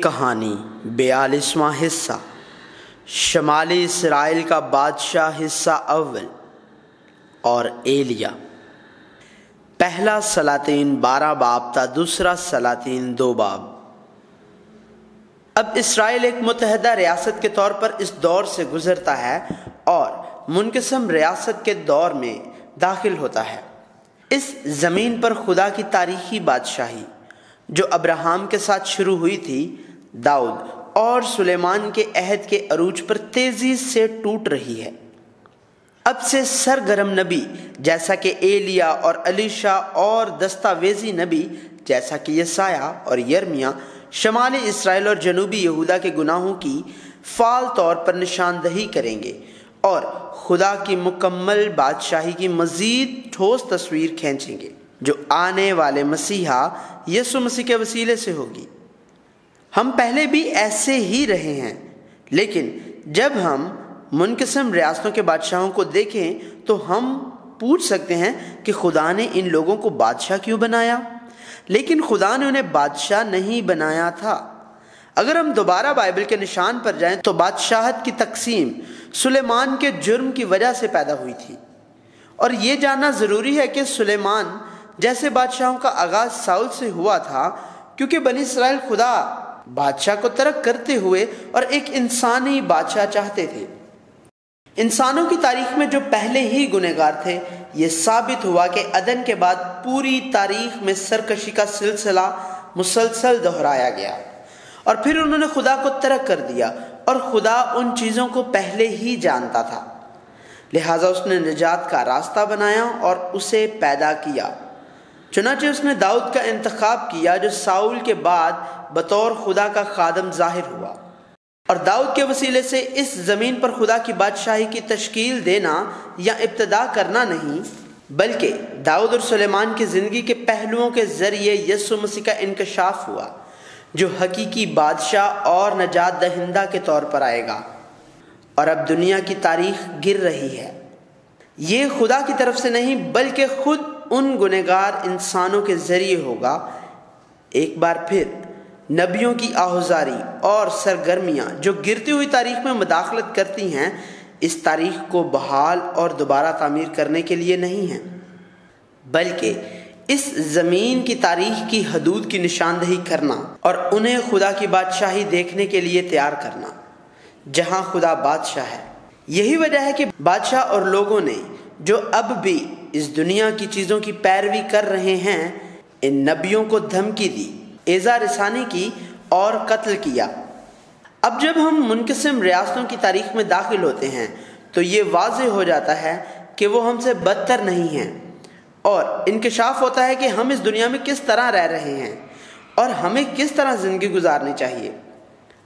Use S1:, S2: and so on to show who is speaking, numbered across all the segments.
S1: ایک کہانی 42واں حصہ، شمالی اسرائیل کا بادشاہ حصہ اول اور ایلیا۔ پہلا سلاطین 12 باب تا دوسرا سلاطین 2 باب۔ اب اسرائیل ایک متحدہ ریاست کے طور پر اس دور سے گزرتا ہے اور منقسم ریاست کے دور میں داخل ہوتا ہے۔ اس زمین پر خدا کی تاریخی بادشاہی جو ابراہیم کے ساتھ شروع ہوئی تھی، داؤد اور سلیمان کے عہد کے عروج پر تیزی سے ٹوٹ رہی ہے۔ اب سے سرگرم نبی جیسا کہ ایلیا اور الیشا اور دستاویزی نبی جیسا کہ یسایہ اور یرمیہ شمالی اسرائیل اور جنوبی یہودا کے گناہوں کی فعال طور پر نشاندہی کریں گے اور خدا کی مکمل بادشاہی کی مزید ٹھوس تصویر کھینچیں گے جو آنے والے مسیحا یسوع مسیح کے وسیلے سے ہوگی۔ ہم پہلے بھی ایسے ہی رہے ہیں، لیکن جب ہم منقسم ریاستوں کے بادشاہوں کو دیکھیں تو ہم پوچھ سکتے ہیں کہ خدا نے ان لوگوں کو بادشاہ کیوں بنایا؟ لیکن خدا نے انہیں بادشاہ نہیں بنایا تھا۔ اگر ہم دوبارہ بائبل کے نشان پر جائیں تو بادشاہت کی تقسیم سلیمان کے جرم کی وجہ سے پیدا ہوئی تھی، اور یہ جاننا ضروری ہے کہ سلیمان جیسے بادشاہوں کا آغاز ساؤل سے ہوا تھا، کیونکہ بنی اسرائیل خدا بادشاہ کو ترک کرتے ہوئے اور ایک انسانی بادشاہ چاہتے تھے۔ انسانوں کی تاریخ میں جو پہلے ہی گنہگار تھے، یہ ثابت ہوا کہ عدن کے بعد پوری تاریخ میں سرکشی کا سلسلہ مسلسل دہرایا گیا، اور پھر انہوں نے خدا کو ترک کر دیا، اور خدا ان چیزوں کو پہلے ہی جانتا تھا، لہٰذا اس نے نجات کا راستہ بنایا اور اسے پیدا کیا۔ چنانچہ اس نے داؤد کا انتخاب کیا جو ساؤل کے بعد بطور خدا کا خادم ظاہر ہوا، اور داؤد کے وسیلے سے اس زمین پر خدا کی بادشاہی کی تشکیل دینا یا ابتدا کرنا نہیں، بلکہ داؤد اور سلیمان کی زندگی کے پہلوؤں کے ذریعے یسوع مسیح کا انکشاف ہوا جو حقیقی بادشاہ اور نجات دہندہ کے طور پر آئے گا، اور اب دنیا کی تاریخ گر رہی ہے۔ یہ خدا کی طرف سے نہیں بلکہ خود ان گنہگار انسانوں کے ذریعے ہوگا۔ ایک بار پھر نبیوں کی آہوزاری اور سرگرمیاں جو گرتی ہوئی تاریخ میں مداخلت کرتی ہیں، اس تاریخ کو بحال اور دوبارہ تعمیر کرنے کے لیے نہیں ہیں، بلکہ اس زمین کی تاریخ کی حدود کی نشاندہی کرنا اور انہیں خدا کی بادشاہی دیکھنے کے لیے تیار کرنا جہاں خدا بادشاہ ہے۔ یہی وجہ ہے کہ بادشاہ اور لوگوں نے جو اب بھی اس دنیا کی چیزوں کی پیروی کر رہے ہیں، ان نبیوں کو دھمکی دی، ایذا رسانی کی اور قتل کیا۔ اب جب ہم منقسم ریاستوں کی تاریخ میں داخل ہوتے ہیں تو یہ واضح ہو جاتا ہے کہ وہ ہم سے بدتر نہیں ہیں، اور انکشاف ہوتا ہے کہ ہم اس دنیا میں کس طرح رہ رہے ہیں اور ہمیں کس طرح زندگی گزارنی چاہیے۔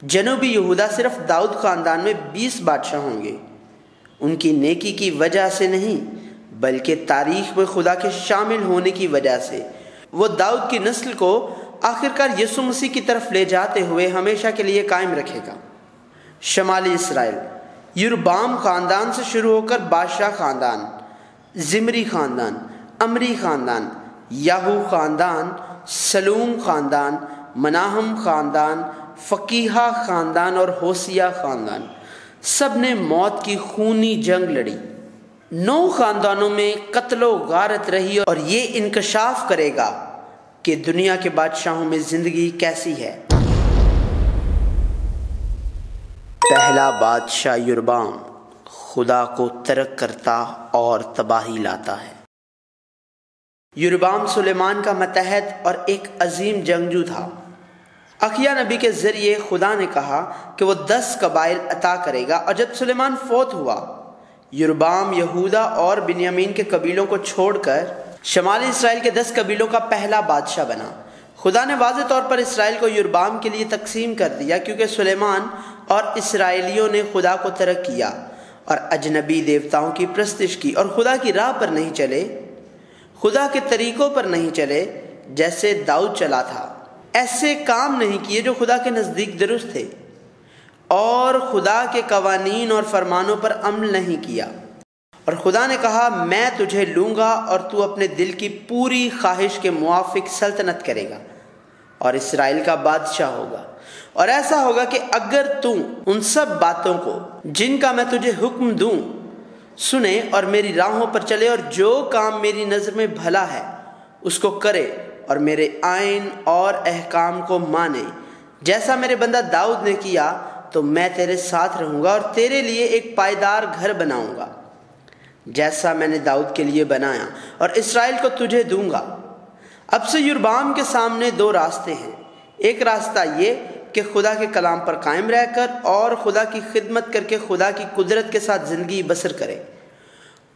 S1: جنوبی یہودا صرف داؤد خاندان میں 20 بادشاہ ہوں گے، ان کی نیکی کی وجہ سے نہیں بلکہ تاریخ میں خدا کے شامل ہونے کی وجہ سے۔ وہ داؤد کی نسل کو آخرکار یسوع مسیح کی طرف لے جاتے ہوئے ہمیشہ کے لیے قائم رکھے گا۔ شمالی اسرائیل یربام خاندان سے شروع ہو کر بادشاہ خاندان، زمری خاندان، امری خاندان، یاہو خاندان، سلوم خاندان، مناہم خاندان، فقیہہ خاندان اور ہوسیہ خاندان، سب نے موت کی خونی جنگ لڑی۔ 9 خاندانوں میں قتل و غارت رہی، اور یہ انکشاف کرے گا کہ دنیا کے بادشاہوں میں زندگی کیسی ہے۔ پہلا بادشاہ یربام خدا کو ترک کرتا اور تباہی لاتا ہے۔ یربام سلیمان کا متحد اور ایک عظیم جنگجو تھا۔ اخیا نبی کے ذریعے خدا نے کہا کہ وہ 10 قبائل عطا کرے گا، اور جب سلیمان فوت ہوا، یربام یہودا اور بنیامین کے قبیلوں کو چھوڑ کر شمالی اسرائیل کے 10 قبیلوں کا پہلا بادشاہ بنا۔ خدا نے واضح طور پر اسرائیل کو یربام کے لیے تقسیم کر دیا، کیونکہ سلیمان اور اسرائیلیوں نے خدا کو ترک کیا اور اجنبی دیوتاؤں کی پرستش کی، اور خدا کی راہ پر نہیں چلے، خدا کے طریقوں پر نہیں چلے جیسے داؤد چلا تھا، ایسے کام نہیں کیے جو خدا کے نزدیک درست تھے، اور خدا کے قوانین اور فرمانوں پر عمل نہیں کیا۔ اور خدا نے کہا، میں تجھے لوں گا اور تو اپنے دل کی پوری خواہش کے موافق سلطنت کرے گا اور اسرائیل کا بادشاہ ہوگا، اور ایسا ہوگا کہ اگر تم ان سب باتوں کو جن کا میں تجھے حکم دوں سنے اور میری راہوں پر چلے اور جو کام میری نظر میں بھلا ہے اس کو کرے اور میرے آئین اور احکام کو مانے جیسا میرے بندہ داؤد نے کیا، تو میں تیرے ساتھ رہوں گا اور تیرے لیے ایک پائیدار گھر بناؤں گا جیسا میں نے داؤد کے لیے بنایا، اور اسرائیل کو تجھے دوں گا۔ اب سے یربعام کے سامنے دو راستے ہیں، ایک راستہ یہ کہ خدا کے کلام پر قائم رہ کر اور خدا کی خدمت کر کے خدا کی قدرت کے ساتھ زندگی بسر کرے،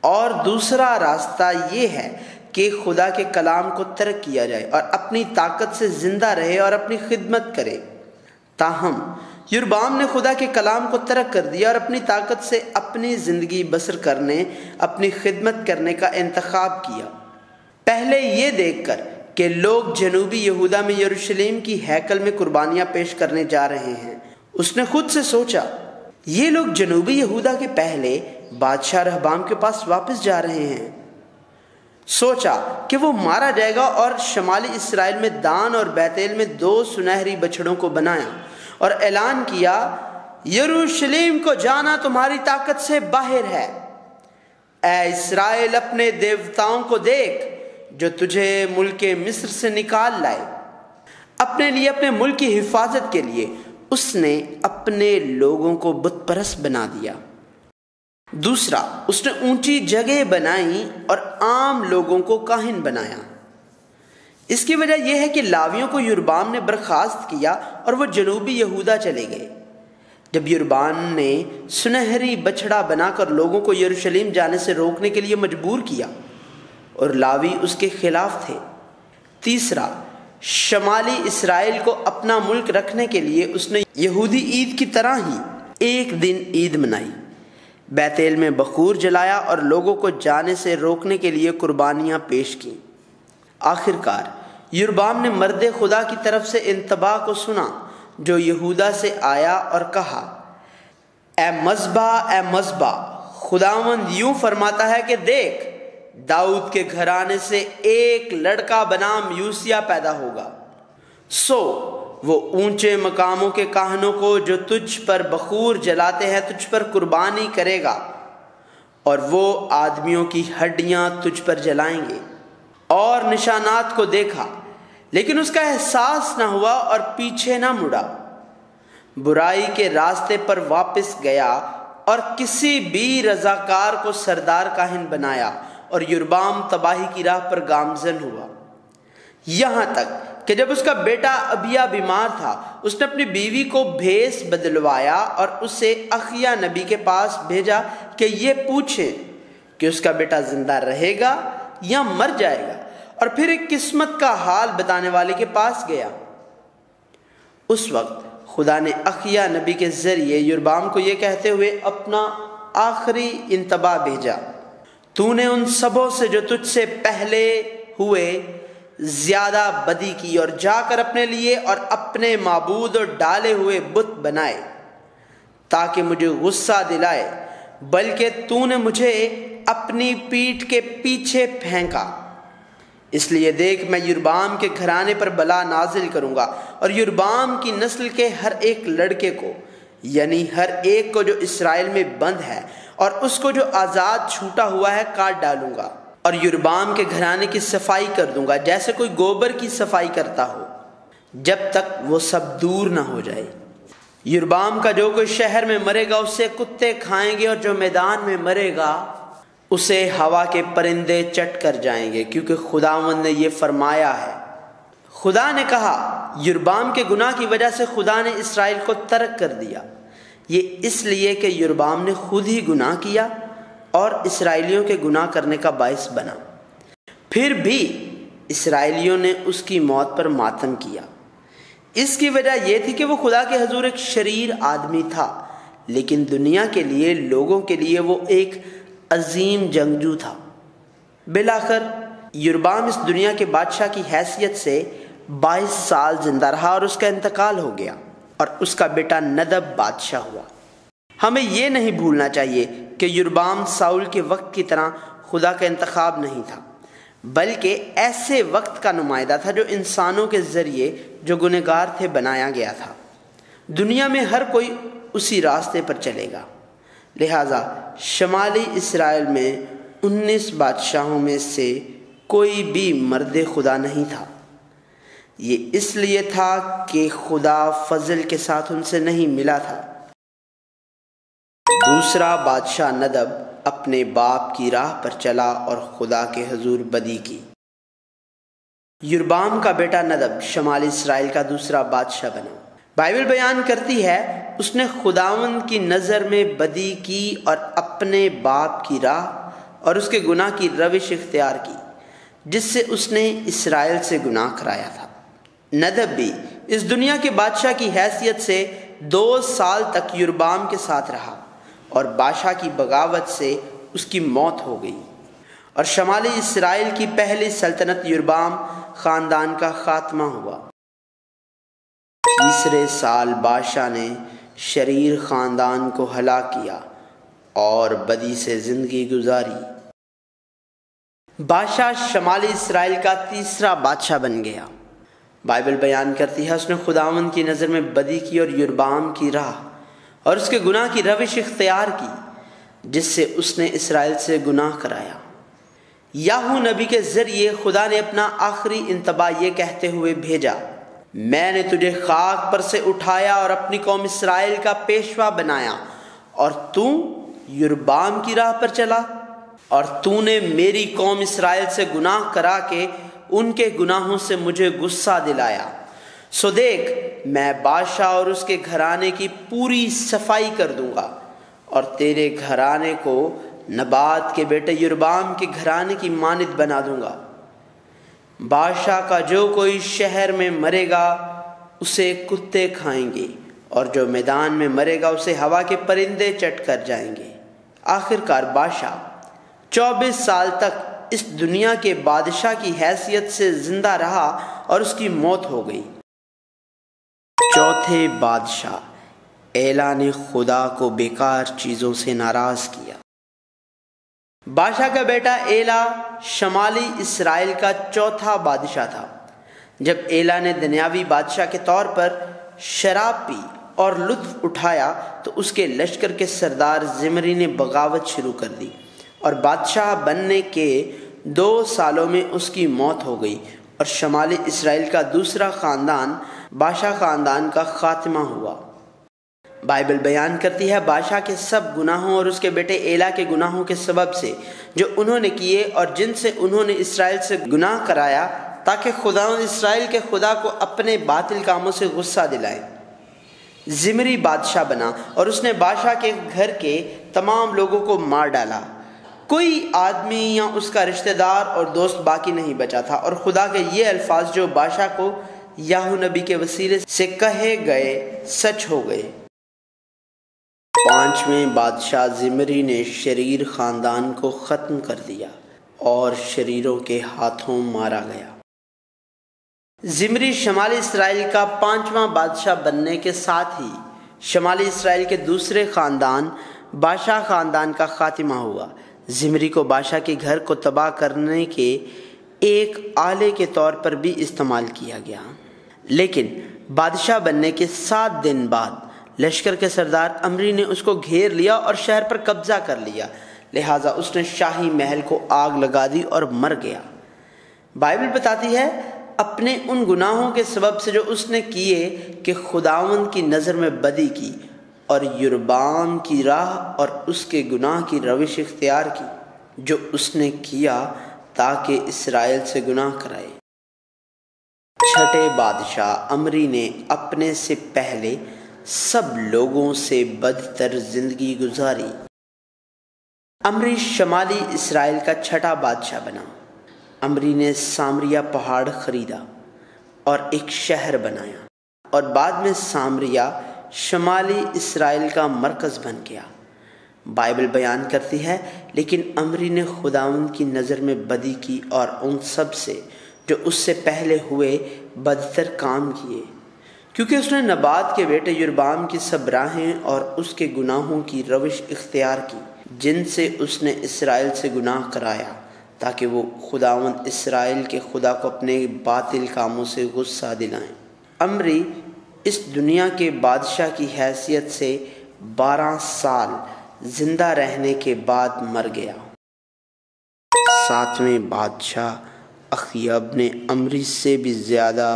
S1: اور دوسرا راستہ یہ ہے کہ خدا کے کلام کو ترک کیا جائے اور اپنی طاقت سے زندہ رہے اور اپنی خدمت کرے۔ تاہم یربعام نے خدا کے کلام کو ترک کر دیا اور اپنی طاقت سے اپنی زندگی بسر کرنے، اپنی خدمت کرنے کا انتخاب کیا، پہلے یہ دیکھ کر کہ لوگ جنوبی یہودا میں یروشلم کی ہیکل میں قربانیاں پیش کرنے جا رہے ہیں۔ اس نے خود سے سوچا، یہ لوگ جنوبی یہودا کے پہلے بادشاہ رہبام کے پاس واپس جا رہے ہیں۔ سوچا کہ وہ مارا جائے گا، اور شمالی اسرائیل میں دان اور بیتیل میں 2 سنہری بچڑوں کو بنایا اور اعلان کیا، یروشلم کو جانا تمہاری طاقت سے باہر ہے۔ اے اسرائیل، اپنے دیوتاؤں کو دیکھ جو تجھے ملک مصر سے نکال لائے۔ اپنے لیے، اپنے ملک کی حفاظت کے لیے اس نے اپنے لوگوں کو بت پرست بنا دیا۔ دوسرا، اس نے اونچی جگہ بنائی اور عام لوگوں کو کاہن بنایا۔ اس کی وجہ یہ ہے کہ لاویوں کو یربعام نے برخاست کیا اور وہ جنوبی یہودا چلے گئے۔ جب یربعام نے سنہری بچڑا بنا کر لوگوں کو یروشلم جانے سے روکنے کے لیے مجبور کیا اور لاوی اس کے خلاف تھے۔ تیسرا، شمالی اسرائیل کو اپنا ملک رکھنے کے لیے اس نے یہودی عید کی طرح ہی ایک دن عید منائی، بیتیل میں بخور جلایا اور لوگوں کو جانے سے روکنے کے لیے قربانیاں پیش کیں۔ آخرکار یربعام نے مرد خدا کی طرف سے انتباہ کو سنا جو یہودا سے آیا اور کہا، اے مذبح، خداوند یوں فرماتا ہے کہ دیکھ، داؤد کے گھرانے سے ایک لڑکا بنام یوسیہ پیدا ہوگا، سو وہ اونچے مقاموں کے کاہنوں کو جو تجھ پر بخور جلاتے ہیں تجھ پر قربانی کرے گا، اور وہ آدمیوں کی ہڈیاں تجھ پر جلائیں گے۔ اور نشانات کو دیکھا لیکن اس کا احساس نہ ہوا اور پیچھے نہ مڑا، برائی کے راستے پر واپس گیا اور کسی بھی رضاکار کو سردار کاہن بنایا، اور یربعام تباہی کی راہ پر گامزن ہوا، یہاں تک کہ جب اس کا بیٹا ابیا بیمار تھا اس نے اپنی بیوی کو بھیس بدلوایا اور اسے اخیا نبی کے پاس بھیجا کہ یہ پوچھے کہ اس کا بیٹا زندہ رہے گا یا مر جائے گا، اور پھر ایک قسمت کا حال بتانے والے کے پاس گیا۔ اس وقت خدا نے اخیا نبی کے ذریعے یربعام کو یہ کہتے ہوئے اپنا آخری انتباہ بھیجا، تو نے ان سبوں سے جو تجھ سے پہلے ہوئے زیادہ بدی کی، اور جا کر اپنے لیے اور اپنے معبود اور ڈالے ہوئے بت بنائے تاکہ مجھے غصہ دلائے، بلکہ تو نے مجھے اپنی پیٹھ کے پیچھے پھینکا۔ اس لیے دیکھ، میں یربعام کے گھرانے پر بلا نازل کروں گا، اور یربعام کی نسل کے ہر ایک لڑکے کو، یعنی ہر ایک کو جو اسرائیل میں بند ہے اور اس کو جو آزاد چھوٹا ہوا ہے، کاٹ ڈالوں گا، اور یربعام کے گھرانے کی صفائی کر دوں گا جیسے کوئی گوبر کی صفائی کرتا ہو، جب تک وہ سب دور نہ ہو جائے۔ یربعام کا جو کوئی شہر میں مرے گا اسے کتے کھائیں گے، اور جو میدان میں مرے گا اسے ہوا کے پرندے چٹ کر جائیں گے، کیونکہ خداوند نے یہ فرمایا ہے۔ خدا نے کہا، یربعام کے گناہ کی وجہ سے خدا نے اسرائیل کو ترک کر دیا، یہ اس لیے کہ یربعام نے خود ہی گناہ کیا اور اسرائیلیوں کے گناہ کرنے کا باعث بنا۔ پھر بھی اسرائیلیوں نے اس کی موت پر ماتم کیا۔ اس کی وجہ یہ تھی کہ وہ خدا کے حضور ایک شریر آدمی تھا، لیکن دنیا کے لیے، لوگوں کے لیے وہ ایک عظیم جنگجو تھا۔ بالآخر یربعام اس دنیا کے بادشاہ کی حیثیت سے 22 سال زندہ رہا اور اس کا انتقال ہو گیا، اور اس کا بیٹا ندب بادشاہ ہوا۔ ہمیں یہ نہیں بھولنا چاہیے کہ یربعام ساؤل کے وقت کی طرح خدا کا انتخاب نہیں تھا، بلکہ ایسے وقت کا نمائندہ تھا جو انسانوں کے ذریعے جو گنہگار تھے بنایا گیا تھا۔ دنیا میں ہر کوئی اسی راستے پر چلے گا۔ لہذا شمالی اسرائیل میں 19 بادشاہوں میں سے کوئی بھی مرد خدا نہیں تھا۔ یہ اس لیے تھا کہ خدا فضل کے ساتھ ان سے نہیں ملا تھا۔ دوسرا بادشاہ ندب اپنے باپ کی راہ پر چلا اور خدا کے حضور بدی کی۔ یربام کا بیٹا ندب شمالی اسرائیل کا دوسرا بادشاہ بنا۔ بائبل بیان کرتی ہے اس نے خداوند کی نظر میں بدی کی اور اپنے باپ کی راہ اور اس کے گناہ کی روش اختیار کی، جس سے اس نے اسرائیل سے گناہ کرایا تھا۔ ندب بھی اس دنیا کے بادشاہ کی حیثیت سے 2 سال تک یربام کے ساتھ رہا اور بادشاہ کی بغاوت سے اس کی موت ہو گئی، اور شمالی اسرائیل کی پہلی سلطنت یربام خاندان کا خاتمہ ہوا۔ تیسرے سال بادشاہ نے شریر خاندان کو ہلاک کیا اور بدی سے زندگی گزاری۔ بادشاہ شمالی اسرائیل کا تیسرا بادشاہ بن گیا۔ بائبل بیان کرتی ہے اس نے خداوند کی نظر میں بدی کی اور یربام کی راہ اور اس کے گناہ کی روش اختیار کی، جس سے اس نے اسرائیل سے گناہ کرایا۔ یاہو نبی کے ذریعے خدا نے اپنا آخری انتباہ یہ کہتے ہوئے بھیجا، میں نے تجھے خاک پر سے اٹھایا اور اپنی قوم اسرائیل کا پیشوا بنایا، اور تو یربام کی راہ پر چلا، اور تو نے میری قوم اسرائیل سے گناہ کرا کے ان کے گناہوں سے مجھے غصہ دلایا۔ سو دیکھ، میں بادشاہ اور اس کے گھرانے کی پوری صفائی کر دوں گا، اور تیرے گھرانے کو نبات کے بیٹے یربام کے گھرانے کی مانند بنا دوں گا۔ بادشاہ کا جو کوئی شہر میں مرے گا اسے کتے کھائیں گے، اور جو میدان میں مرے گا اسے ہوا کے پرندے چٹ کر جائیں گے۔ آخر کار بادشاہ 24 سال تک اس دنیا کے بادشاہ کی حیثیت سے زندہ رہا اور اس کی موت ہو گئی۔ چوتھے بادشاہ ایلا نے خدا کو بیکار چیزوں سے ناراض کیا۔ بادشاہ کا بیٹا ایلا شمالی اسرائیل کا چوتھا بادشاہ تھا۔ جب ایلا نے دنیاوی بادشاہ کے طور پر شراب پی اور لطف اٹھایا تو اس کے لشکر کے سردار زمری نے بغاوت شروع کر دی، اور بادشاہ بننے کے 2 سالوں میں اس کی موت ہو گئی، اور شمالی اسرائیل کا دوسرا خاندان بادشاہ خاندان کا خاتمہ ہوا۔ بائبل بیان کرتی ہے بادشاہ کے سب گناہوں اور اس کے بیٹے ایلا کے گناہوں کے سبب سے جو انہوں نے کیے اور جن سے انہوں نے اسرائیل سے گناہ کرایا، تاکہ خداوند اسرائیل کے خدا کو اپنے باطل کاموں سے غصہ دلائے، زمری بادشاہ بنا اور اس نے بادشاہ کے گھر کے تمام لوگوں کو مار ڈالا۔ کوئی آدمی یا اس کا رشتہ دار اور دوست باقی نہیں بچا تھا، اور خدا کے یہ الفاظ جو بادشاہ کو یاہو نبی کے وسیلے سے کہے گئے سچ ہو گئے۔ 5ویں بادشاہ زمری نے شریر خاندان کو ختم کر دیا اور شریروں کے ہاتھوں مارا گیا۔ زمری شمالی اسرائیل کا 5واں بادشاہ بننے کے ساتھ ہی شمالی اسرائیل کے دوسرے خاندان بادشاہ خاندان کا خاتمہ ہوا۔ زمری کو بادشاہ کے گھر کو تباہ کرنے کے ایک آلے کے طور پر بھی استعمال کیا گیا، لیکن بادشاہ بننے کے 7 دن بعد لشکر کے سردار امری نے اس کو گھیر لیا اور شہر پر قبضہ کر لیا، لہٰذا اس نے شاہی محل کو آگ لگا دی اور مر گیا۔ بائبل بتاتی ہے اپنے ان گناہوں کے سبب سے جو اس نے کیے کہ خداوند کی نظر میں بدی کی اور یربام کی راہ اور اس کے گناہ کی روش اختیار کی جو اس نے کیا تاکہ اسرائیل سے گناہ کرائے۔ 6 بادشاہ امری نے اپنے سے پہلے سب لوگوں سے بدتر زندگی گزاری۔ امری شمالی اسرائیل کا 6 بادشاہ بنا۔ امری نے سامریہ پہاڑ خریدا اور ایک شہر بنایا، اور بعد میں سامریہ شمالی اسرائیل کا مرکز بن گیا۔ بائبل بیان کرتی ہے لیکن امری نے خداوند کی نظر میں بدی کی اور ان سب سے جو اس سے پہلے ہوئے بدتر کام کیے، کیونکہ اس نے نبات کے بیٹے یربام کی سب راہیں اور اس کے گناہوں کی روش اختیار کی جن سے اس نے اسرائیل سے گناہ کرایا، تاکہ وہ خداوند اسرائیل کے خدا کو اپنے باطل کاموں سے غصہ دلائیں۔ امری اس دنیا کے بادشاہ کی حیثیت سے 12 سال زندہ رہنے کے بعد مر گیا۔ 7ویں بادشاہ اخیب نے عمری سے بھی زیادہ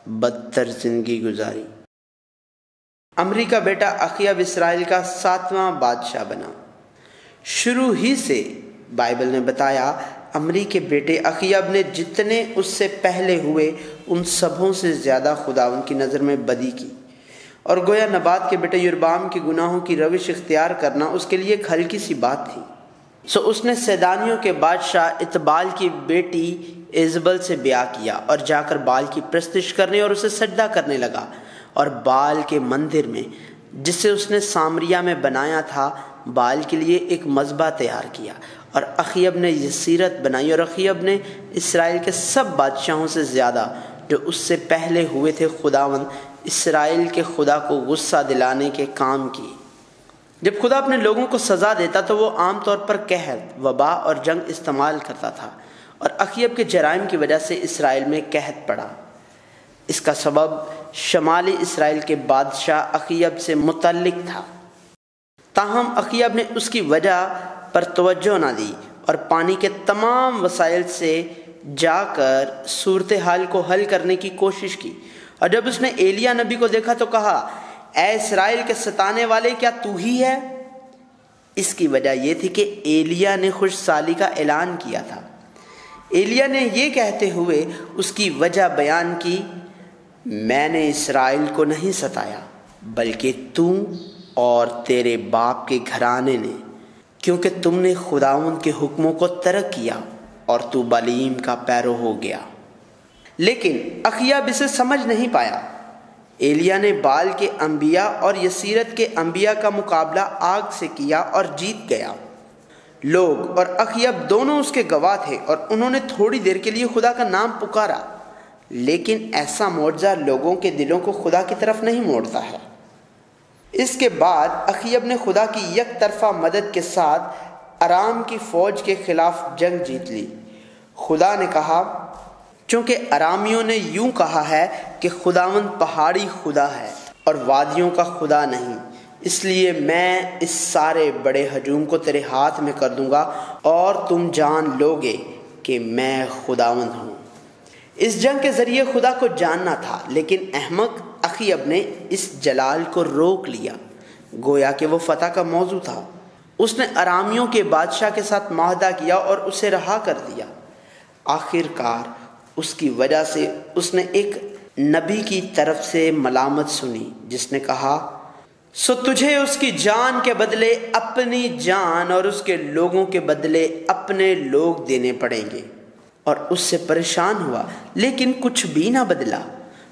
S1: بدتر زندگی گزاری۔ عمری کا بیٹا اخیب اسرائیل کا 7واں بادشاہ بنا۔ شروع ہی سے بائبل نے بتایا عمری کے بیٹے اخیب نے جتنے اس سے پہلے ہوئے ان سبوں سے زیادہ خدا ان کی نظر میں بدی کی، اور گویا نبات کے بیٹے یربام کے گناہوں کی روش اختیار کرنا اس کے لیے ایک ہلکی سی بات تھی۔ سو اس نے سیدانیوں کے بادشاہ اتبال کی بیٹی ایزبل سے بیاہ کیا اور جا کر بال کی پرستش کرنے اور اسے سجدہ کرنے لگا، اور بال کے مندر میں جسے اس نے سامریا میں بنایا تھا بال کے لیے ایک مذبح تیار کیا، اور اخیب نے یسیرت بنائی، اور اخیب نے اسرائیل کے سب بادشاہوں سے زیادہ جو اس سے پہلے ہوئے تھے خداوند اسرائیل کے خدا کو غصہ دلانے کے کام کی۔ جب خدا اپنے لوگوں کو سزا دیتا تو وہ عام طور پر قحط، وبا اور جنگ استعمال کرتا تھا، اور اخیب کے جرائم کی وجہ سے اسرائیل میں قحط پڑا۔ اس کا سبب شمالی اسرائیل کے بادشاہ اخیب سے متعلق تھا، تاہم اخیب نے اس کی وجہ پر توجہ نہ دی اور پانی کے تمام وسائل سے جا کر صورتحال کو حل کرنے کی کوشش کی۔ اور جب اس نے ایلیا نبی کو دیکھا تو کہا، اے اسرائیل کے ستانے والے، کیا تو ہی ہے؟ اس کی وجہ یہ تھی کہ ایلیا نے خوش سالی کا اعلان کیا تھا۔ ایلیا نے یہ کہتے ہوئے اس کی وجہ بیان کی، میں نے اسرائیل کو نہیں ستایا بلکہ تو اور تیرے باپ کے گھرانے نے، کیونکہ تم نے خداوند کے حکموں کو ترک کیا اور تو بالیم کا پیرو ہو گیا۔ لیکن اخیب اسے سمجھ نہیں پایا۔ ایلیا نے بال کے انبیاء اور یسیرت کے انبیاء کا مقابلہ آگ سے کیا اور جیت گیا۔ لوگ اور اخیب دونوں اس کے گواہ تھے، اور انہوں نے تھوڑی دیر کے لیے خدا کا نام پکارا، لیکن ایسا معجزہ لوگوں کے دلوں کو خدا کی طرف نہیں موڑتا ہے۔ اس کے بعد اخیب نے خدا کی یک طرفہ مدد کے ساتھ ارام کی فوج کے خلاف جنگ جیت لی۔ خدا نے کہا، چونکہ ارامیوں نے یوں کہا ہے کہ خداوند پہاڑی خدا ہے اور وادیوں کا خدا نہیں، اس لیے میں اس سارے بڑے ہجوم کو تیرے ہاتھ میں کر دوں گا اور تم جان لوگے کہ میں خداوند ہوں۔ اس جنگ کے ذریعے خدا کو جاننا تھا، لیکن احمق اخیب نے اس جلال کو روک لیا، گویا کہ وہ فتح کا موضوع تھا۔ اس نے ارامیوں کے بادشاہ کے ساتھ معاہدہ کیا اور اسے رہا کر دیا۔ آخر کار اس کی وجہ سے اس نے ایک نبی کی طرف سے ملامت سنی، جس نے کہا، سو تجھے اس کی جان کے بدلے اپنی جان اور اس کے لوگوں کے بدلے اپنے لوگ دینے پڑیں گے۔ اور اس سے پریشان ہوا، لیکن کچھ بھی نہ بدلا۔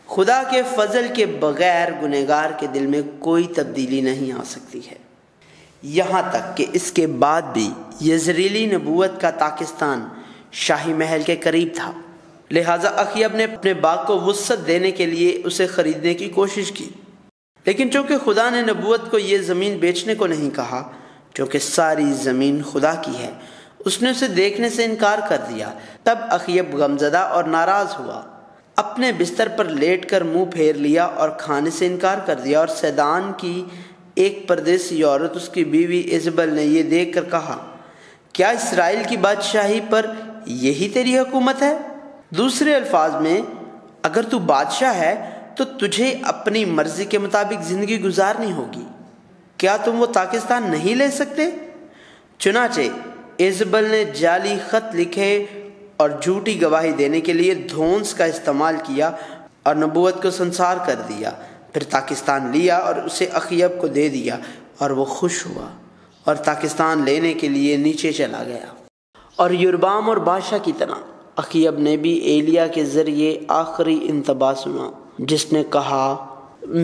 S1: خدا کے فضل کے بغیر گنہگار کے دل میں کوئی تبدیلی نہیں آ سکتی ہے، یہاں تک کہ اس کے بعد بھی یزریلی نبوت کا پاکستان شاہی محل کے قریب تھا، لہٰذا اخیب نے اپنے باغ کو وسعت دینے کے لیے اسے خریدنے کی کوشش کی، لیکن چونکہ خدا نے نبوت کو یہ زمین بیچنے کو نہیں کہا، چونکہ ساری زمین خدا کی ہے، اس نے اسے دیکھنے سے انکار کر دیا۔ تب اخیب غمزدہ اور ناراض ہوا، اپنے بستر پر لیٹ کر منہ پھیر لیا اور کھانے سے انکار کر دیا۔ اور سیدان کی ایک پردیسی عورت، اس کی بیوی ایزبل نے یہ دیکھ کر کہا، کیا اسرائیل کی بادشاہی پر یہی تیری حکومت ہے؟ دوسرے الفاظ میں، اگر تو بادشاہ ہے تو تجھے اپنی مرضی کے مطابق زندگی گزارنی ہوگی، کیا تم وہ پاکستان نہیں لے سکتے؟ چنانچہ ایزبل نے جعلی خط لکھے اور جھوٹی گواہی دینے کے لیے دھونس کا استعمال کیا اور نبوت کو سنسار کر دیا، پھر پاکستان لیا اور اسے اخیب کو دے دیا، اور وہ خوش ہوا اور پاکستان لینے کے لیے نیچے چلا گیا۔ اور یربام اور بادشاہ کی طرح اخیب نے بھی ایلیا کے ذریعے آخری انتباہ سنا، جس نے کہا،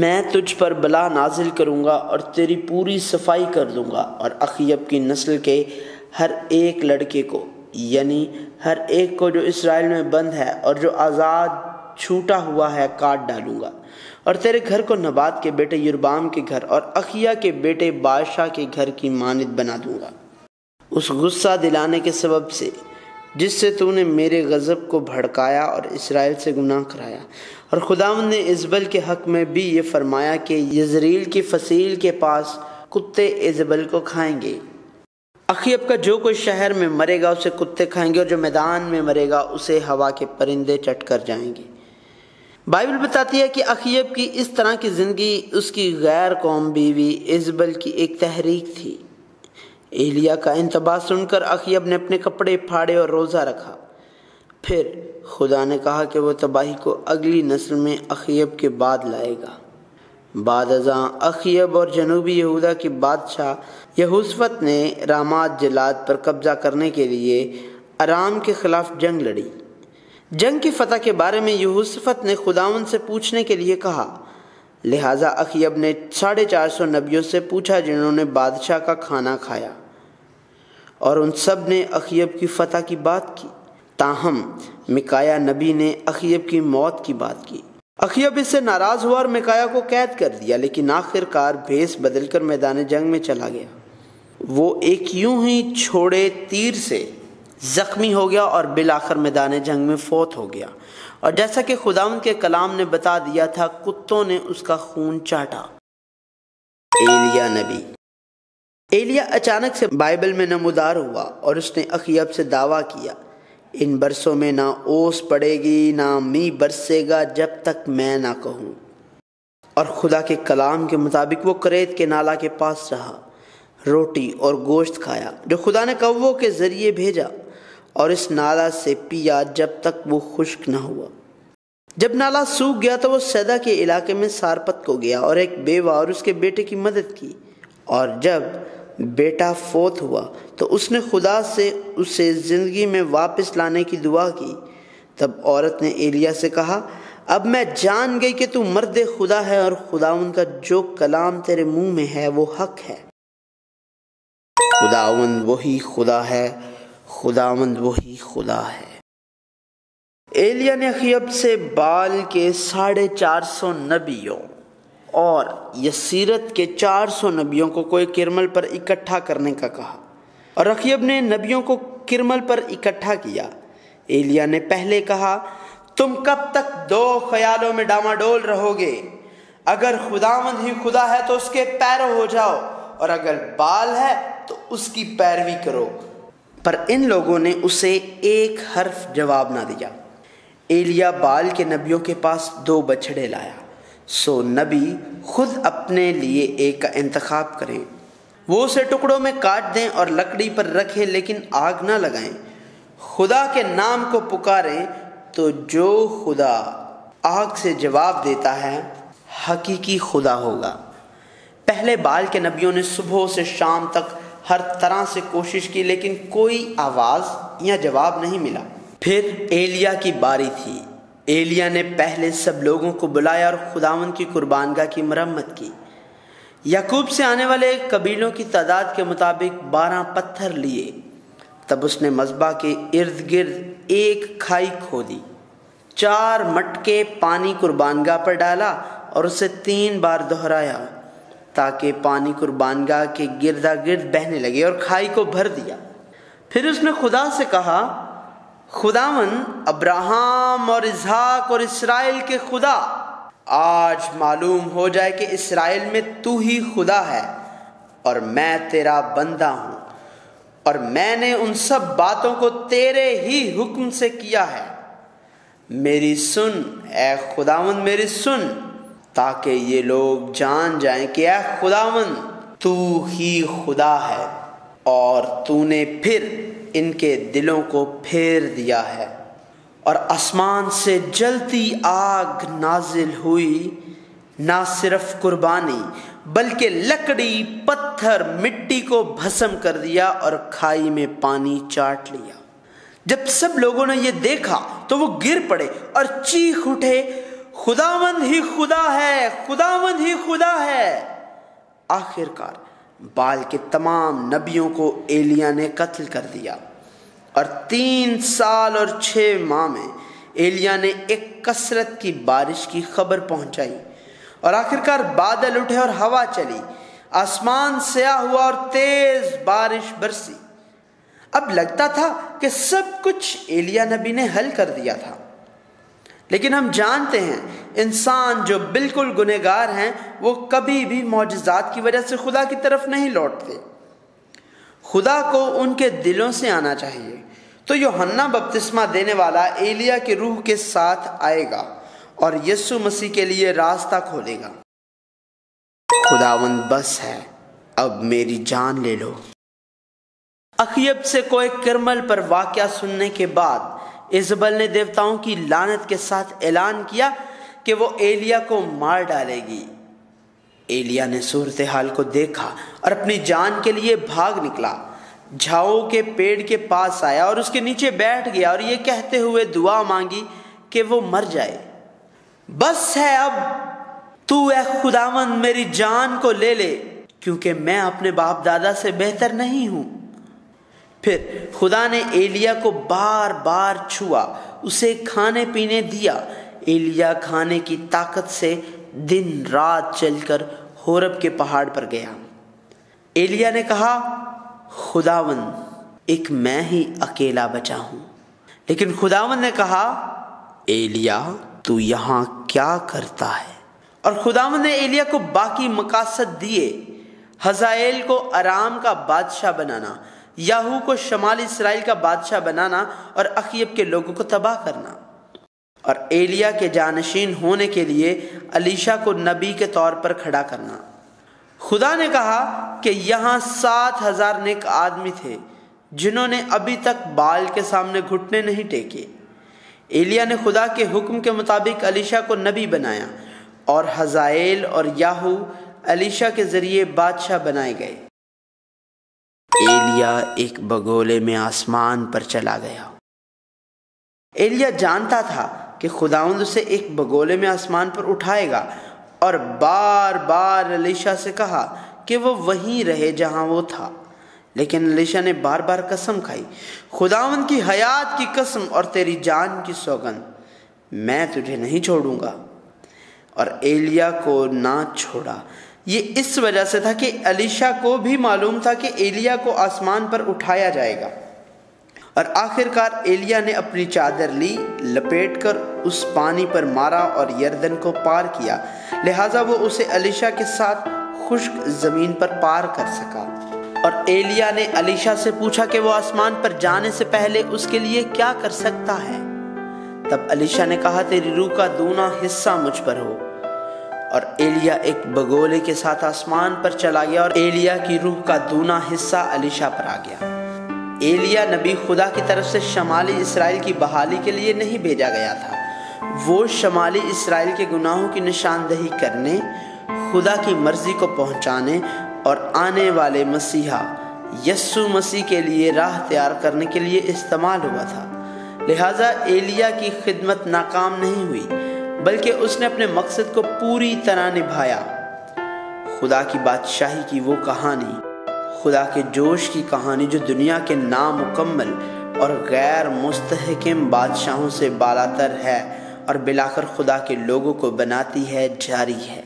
S1: میں تجھ پر بلا نازل کروں گا اور تیری پوری صفائی کر دوں گا، اور اخیب کی نسل کے ہر ایک لڑکے کو، یعنی ہر ایک کو جو اسرائیل میں بند ہے اور جو آزاد چھوٹا ہوا ہے، کاٹ ڈالوں گا، اور تیرے گھر کو نبات کے بیٹے یربام کے گھر اور اخیا کے بیٹے بادشاہ کے گھر کی مانند بنا دوں گا۔ اس غصہ دلانے کے سبب سے جس سے تو نے میرے غضب کو بھڑکایا اور اسرائیل سے گناہ کرایا۔ اور خداوند نے ایزبل کے حق میں بھی یہ فرمایا کہ یزریل کی فصیل کے پاس کتے ایزبل کو کھائیں گے۔ اخیب کا جو کوئی شہر میں مرے گا اسے کتے کھائیں گے، اور جو میدان میں مرے گا اسے ہوا کے پرندے چٹ کر جائیں گے۔ بائبل بتاتی ہے کہ اخیب کی اس طرح کی زندگی اس کی غیر قوم بیوی ایزبل کی ایک تحریک تھی۔ ایلیا کا انتباہ سن کر اخیب نے اپنے کپڑے پھاڑے اور روزہ رکھا۔ پھر خدا نے کہا کہ وہ تباہی کو اگلی نسل میں اخیب کے بعد لائے گا۔ بعد ازاں اخیب اور جنوبی یہودا کے بادشاہ یہوشافت نے رامات جلاد پر قبضہ کرنے کے لیے ارام کے خلاف جنگ لڑی۔ جنگ کی فتح کے بارے میں یہوشافت نے خداوند سے پوچھنے کے لیے کہا، لہٰذا اخیب نے 450 نبیوں سے پوچھا جنہوں نے بادشاہ کا کھانا کھایا، اور ان سب نے اخیب کی فتح کی بات کی۔ تاہم میکایا نبی نے اخیب کی موت کی بات کی۔ اخیب اس سے ناراض ہوا اور میکایا کو قید کر دیا، لیکن آخر کار بھیس بدل کر میدان جنگ میں چلا گیا۔ وہ ایک یوں ہی چھوڑے تیر سے زخمی ہو گیا اور بالآخر میدان جنگ میں فوت ہو گیا، اور جیسا کہ خداوند کے کلام نے بتا دیا تھا، کتوں نے اس کا خون چاٹا۔ ایلیا نبی۔ ایلیا اچانک سے بائبل میں نمودار ہوا اور اس نے اخیب سے دعویٰ کیا، ان برسوں میں نہ اوس پڑے گی نہ می برسے گا جب تک میں نہ کہوں۔ اور خدا کے کلام کے مطابق وہ کریت کے نالا کے پاس رہا، روٹی اور گوشت کھایا جو خدا نے کووں کے ذریعے بھیجا، اور اس نالا سے پیا جب تک وہ خشک نہ ہوا۔ جب نالا سوکھ گیا تو وہ سیدا کے علاقے میں سارپت کو گیا اور ایک بیوہ اور اس کے بیٹے کی مدد کی، اور جب بیٹا فوت ہوا تو اس نے خدا سے اسے زندگی میں واپس لانے کی دعا کی۔ تب عورت نے ایلیا سے کہا، اب میں جان گئی کہ تو مرد خدا ہے، اور خداوند کا جو کلام تیرے منہ میں ہے وہ حق ہے۔ خداوند وہی خدا ہے، خداوند وہی خدا ہے۔ ایلیا نے اخیب سے بال کے 450 نبیوں اور یسیرت کے 400 نبیوں کو کوئی کرمل پر اکٹھا کرنے کا کہا، اور اخیب نے نبیوں کو کرمل پر اکٹھا کیا۔ ایلیا نے پہلے کہا، تم کب تک دو خیالوں میں ڈاماڈول رہو گے؟ اگر خداوند ہی خدا ہے تو اس کے پیرو ہو جاؤ، اور اگر بال ہے تو اس کی پیروی کرو۔ پر ان لوگوں نے اسے ایک حرف جواب نہ دیا۔ ایلیا بال کے نبیوں کے پاس 2 بچھڑے لایا، سو نبی خود اپنے لیے ایک کا انتخاب کریں، وہ اسے ٹکڑوں میں کاٹ دیں اور لکڑی پر رکھیں، لیکن آگ نہ لگائیں۔ خدا کے نام کو پکاریں تو جو خدا آگ سے جواب دیتا ہے حقیقی خدا ہوگا۔ پہلے بال کے نبیوں نے صبح سے شام تک ہر طرح سے کوشش کی، لیکن کوئی آواز یا جواب نہیں ملا۔ پھر ایلیا کی باری تھی۔ ایلیا نے پہلے سب لوگوں کو بلایا اور خداوند کی قربانگاہ کی مرمت کی۔ یعقوب سے آنے والے قبیلوں کی تعداد کے مطابق 12 پتھر لیے۔ تب اس نے مذبح کے ارد گرد ایک کھائی کھودی، 4 مٹکے پانی قربانگاہ پر ڈالا اور اسے 3 بار دہرایا، تاکہ پانی قربانگاہ کے گردا گرد بہنے لگے، اور کھائی کو بھر دیا۔ پھر اس نے خدا سے کہا، خداوند ابراہیم اور اسحاق اور اسرائیل کے خدا، آج معلوم ہو جائے کہ اسرائیل میں تو ہی خدا ہے اور میں تیرا بندہ ہوں، اور میں نے ان سب باتوں کو تیرے ہی حکم سے کیا ہے۔ میری سن اے خداوند، میری سن، تاکہ یہ لوگ جان جائیں کہ اے خداوند تو ہی خدا ہے، اور تو نے پھر ان کے دلوں کو پھیر دیا ہے۔ اور آسمان سے جلتی آگ نازل ہوئی، نہ صرف قربانی بلکہ لکڑی، پتھر، مٹی کو بھسم کر دیا اور کھائی میں پانی چاٹ لیا۔ جب سب لوگوں نے یہ دیکھا تو وہ گر پڑے اور چیخ اٹھے، خداوند ہی خدا ہے، خداوند ہی خدا ہے۔ آخر کار بال کے تمام نبیوں کو ایلیا نے قتل کر دیا، اور 3 سال اور 6 ماہ میں ایلیا نے ایک کثرت کی بارش کی خبر پہنچائی، اور آخر کار بادل اٹھے اور ہوا چلی، آسمان سیاہ ہوا اور تیز بارش برسی۔ اب لگتا تھا کہ سب کچھ ایلیا نبی نے حل کر دیا تھا، لیکن ہم جانتے ہیں انسان جو بالکل گنہگار ہیں وہ کبھی بھی معجزات کی وجہ سے خدا کی طرف نہیں لوٹتے۔ خدا کو ان کے دلوں سے آنا چاہیے۔ تو یوحنا بپتسمہ دینے والا ایلیا کے روح کے ساتھ آئے گا اور یسوع مسیح کے لیے راستہ کھولے گا۔ خداوند بس ہے، اب میری جان لے لو۔ اخیب سے کوہ کرمل پر واقعہ سننے کے بعد ایزبل نے دیوتاؤں کی لعنت کے ساتھ اعلان کیا کہ وہ ایلیا کو مار ڈالے گی۔ ایلیا نے صورتحال کو دیکھا اور اپنی جان کے لیے بھاگ نکلا، جھاؤ کے پیڑ کے پاس آیا اور اس کے نیچے بیٹھ گیا اور یہ کہتے ہوئے دعا مانگی کہ وہ مر جائے۔ بس ہے اب تو اے خداوند میری جان کو لے لے، کیونکہ میں اپنے باپ دادا سے بہتر نہیں ہوں۔ پھر خدا نے ایلیا کو بار بار چھوا، اسے کھانے پینے دیا۔ ایلیا کھانے کی طاقت سے دن رات چل کر ہورب کے پہاڑ پر گیا۔ ایلیا نے کہا، خداوند ایک میں ہی اکیلا بچا ہوں۔ لیکن خداوند نے کہا، ایلیا تو یہاں کیا کرتا ہے؟ اور خداوند نے ایلیا کو باقی مقاصد دیے، حزائیل کو ارام کا بادشاہ بنانا، یاہو کو شمالی اسرائیل کا بادشاہ بنانا اور اخیب کے لوگوں کو تباہ کرنا، اور ایلیا کے جانشین ہونے کے لیے الیشا کو نبی کے طور پر کھڑا کرنا۔ خدا نے کہا کہ یہاں 7,000 نیک آدمی تھے جنہوں نے ابھی تک بال کے سامنے گھٹنے نہیں ٹیکے۔ ایلیا نے خدا کے حکم کے مطابق الیشا کو نبی بنایا اور حزائیل اور یاہو الیشا کے ذریعے بادشاہ بنائے گئے۔ ایلیا ایک بگولے میں آسمان پر چلا گیا۔ ایلیا جانتا تھا کہ خداوند اسے ایک بگولے میں آسمان پر اٹھائے گا، اور بار بار الیشا سے کہا کہ وہ وہیں رہے جہاں وہ تھا، لیکن الیشا نے بار بار قسم کھائی، خداوند کی حیات کی قسم اور تیری جان کی سوگند، میں تجھے نہیں چھوڑوں گا۔ اور ایلیا کو نہ چھوڑا۔ یہ اس وجہ سے تھا کہ الیشا کو بھی معلوم تھا کہ ایلیا کو آسمان پر اٹھایا جائے گا، اور آخر کار ایلیا نے اپنی چادر لی، لپیٹ کر اس پانی پر مارا اور یردن کو پار کیا، لہٰذا وہ اسے الیشا کے ساتھ خشک زمین پر پار کر سکا۔ اور ایلیا نے الیشا سے پوچھا کہ وہ آسمان پر جانے سے پہلے اس کے لیے کیا کر سکتا ہے۔ تب الیشا نے کہا، تیری روح کا دونا حصہ مجھ پر ہو۔ اور ایلیا ایک بگولے کے ساتھ آسمان پر چلا گیا، اور ایلیا کی روح کا دونا حصہ الیشا پر آ گیا۔ ایلیا نبی خدا کی طرف سے شمالی اسرائیل کی بحالی کے لیے نہیں بھیجا گیا تھا، وہ شمالی اسرائیل کے گناہوں کی نشاندہی کرنے، خدا کی مرضی کو پہنچانے اور آنے والے مسیحا یسوع مسیح کے لیے راہ تیار کرنے کے لیے استعمال ہوا تھا۔ لہٰذا ایلیا کی خدمت ناکام نہیں ہوئی، بلکہ اس نے اپنے مقصد کو پوری طرح نبھایا۔ خدا کی بادشاہی کی وہ کہانی، خدا کے جوش کی کہانی جو دنیا کے نامکمل اور غیر مستحکم بادشاہوں سے بالاتر ہے اور بلاخر خدا کے لوگوں کو بناتی ہے، جاری ہے۔